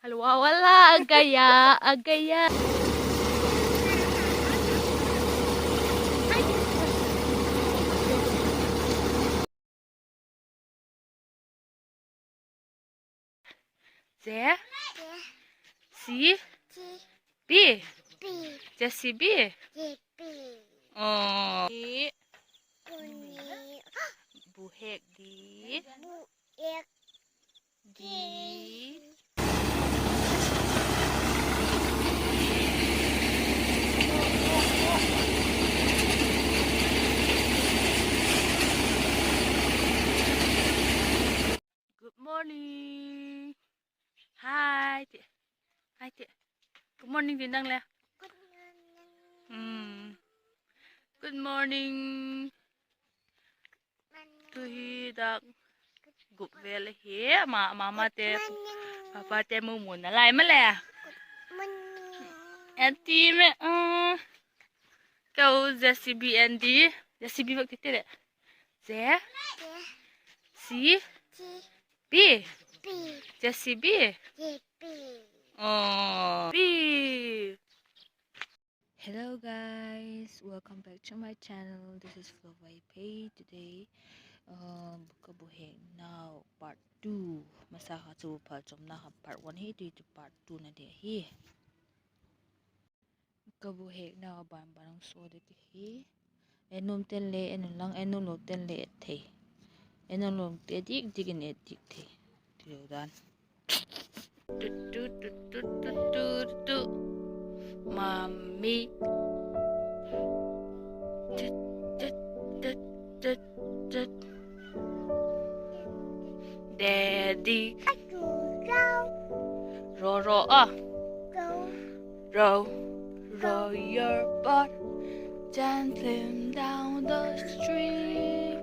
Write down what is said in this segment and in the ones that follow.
Halwa wala agaya agaya. Z C B Jessie B. Oh. Buhek di di Good morning. Hai chị. Hai chị. Good morning Din Đăng Lê. Good morning. Tôi đã gục về lại here mà mama te papa te mu mun lại mà lẹ. Auntie mẹ câu JCB Andy JCB vật thế đấy. Z C B JCB. Oh B. Hello guys, welcome back to my channel. This is Flovai Pay today. Buka buheng now part 2. Masa ka tu pa jom na part 1 hi to part 2 na dia hi. Buka buheng now ban barang so de hi. Enom ten le enon lang enon lo ten le the. Enon lo te dik dikin edik the. Tiyodan. Tu Mami. Daddy. Row row your boat gently down the stream.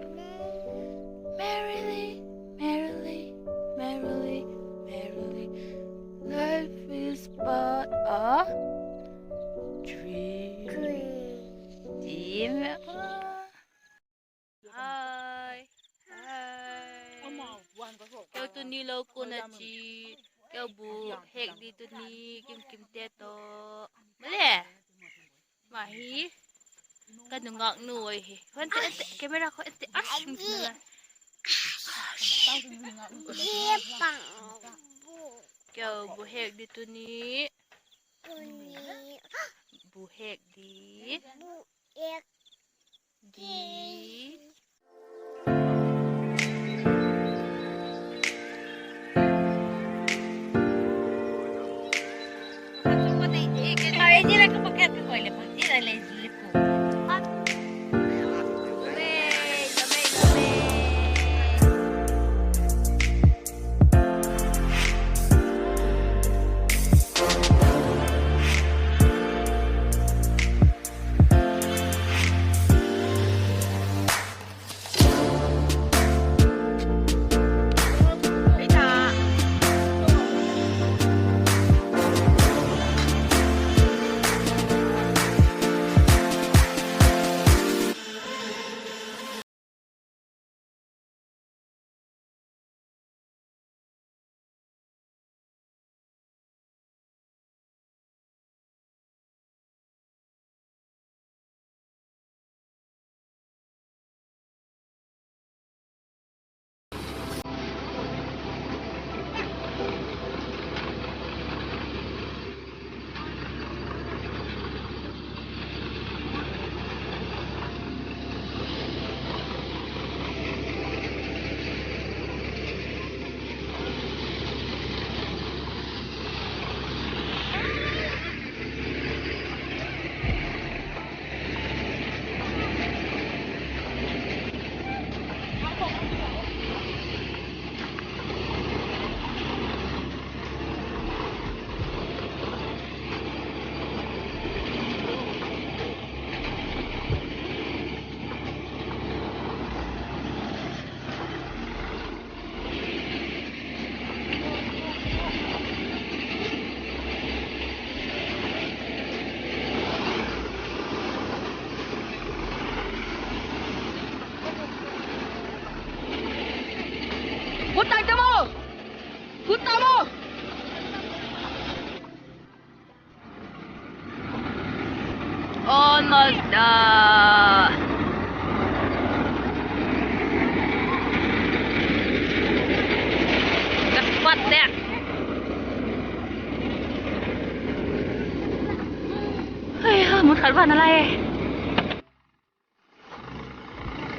Merrily, merrily, merrily, merrily. Life is but a dream. Hi. Kêu tu ni lâu cô na chi kêu bu hek đi tu ni kim te to mới lẽ mà hi cái đừng ngọn nuôi hi con te camera con te ash kêu bu hek đi tu ni bu hek đi đi Ini lah kepakai ke kau lepas ni dah lazy lepo. Hút tay cho mô. Hút tay mô. van alai.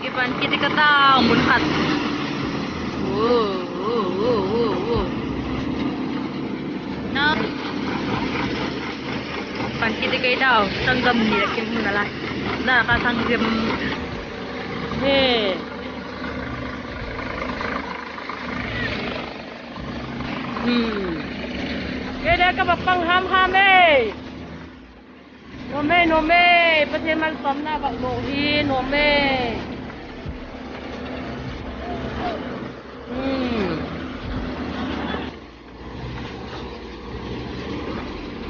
Iban kita kata munkat. Wow. Nah. Iban kita kata sanggam ni kim mun alai. Nah ka sanggam. Hey. Cái đây các bậc bằng ham ê. Nôm mê, bất thiên mang xóm na bậc bộ đi nôm mê.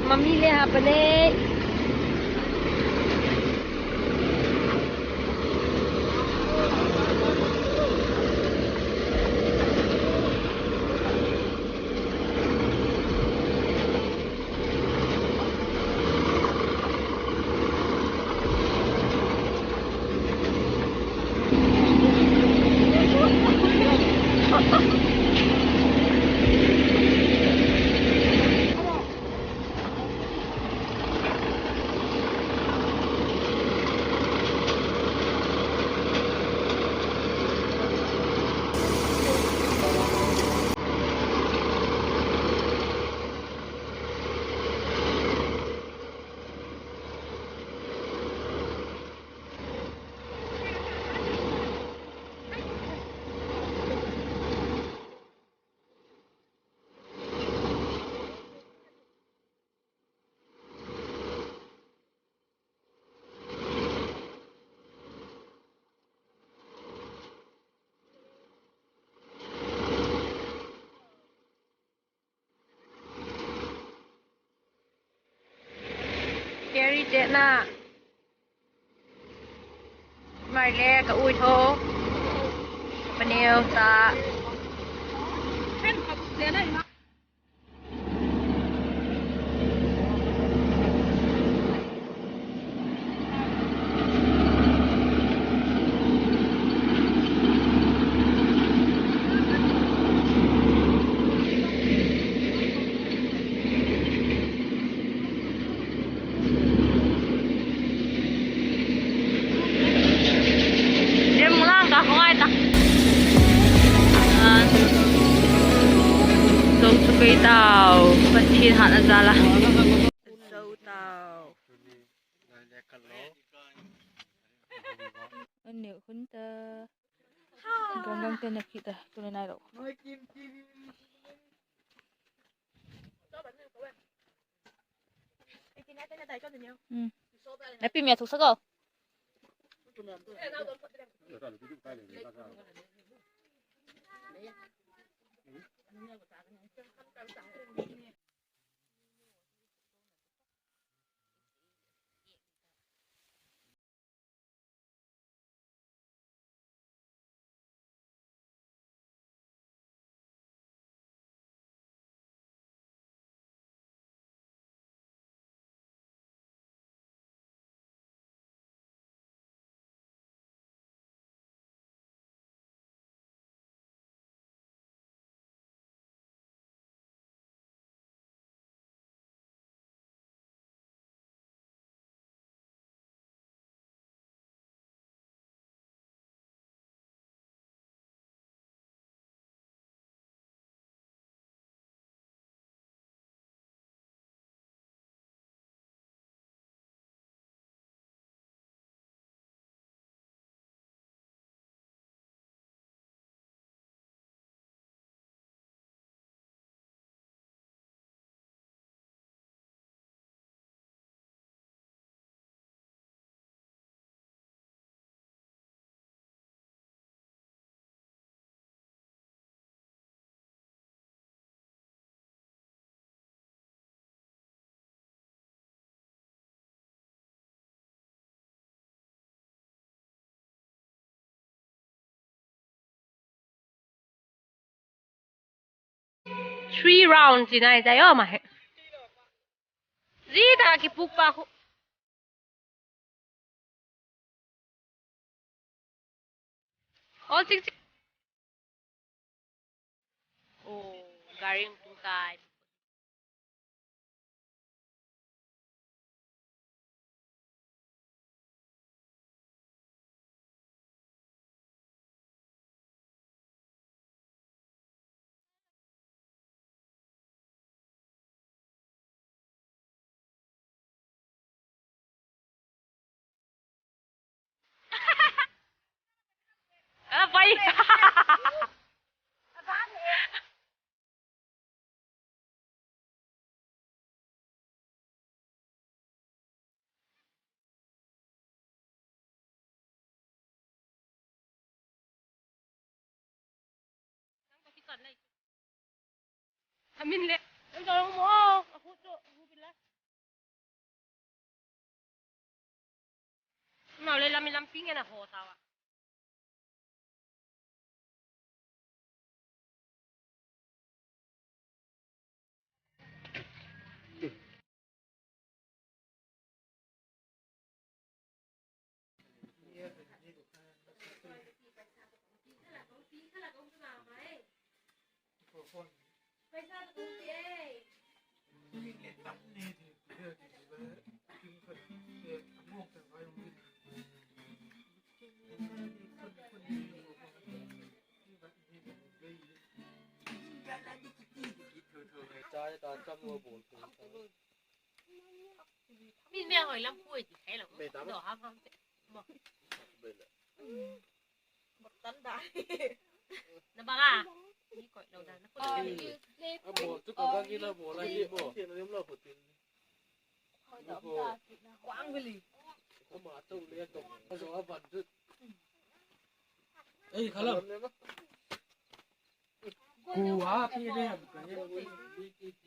Mami le apa le? Scary chết nè. Mày le cả ui thô. Bên yêu ta. Cây tàu vẫn thiên hạn ra là sâu tàu anh nếu không ta còn đang tên là kita tôi này đâu Happy mẹ thuộc sắc không Three rounds in ay tayo mah. Zita kipuk pa ako. All 6. Oh, garing pungkay. Amin le. Ang tawag mo. Ako to. Ako pila. Mau le lamping na ho tawa. Trái ta trăm ngô bổn Min me hỏi lam pui chỉ thấy là đỏ ham ham. một tấn đại Nó bằng à? Đi coi đầu đàn nó có à bổ chút còn cái là bổ là gì bổ tiền nó là bổ tiền quãng với lì có mà trâu liên tục có gió vần chút ấy khá lắm cù á phi đây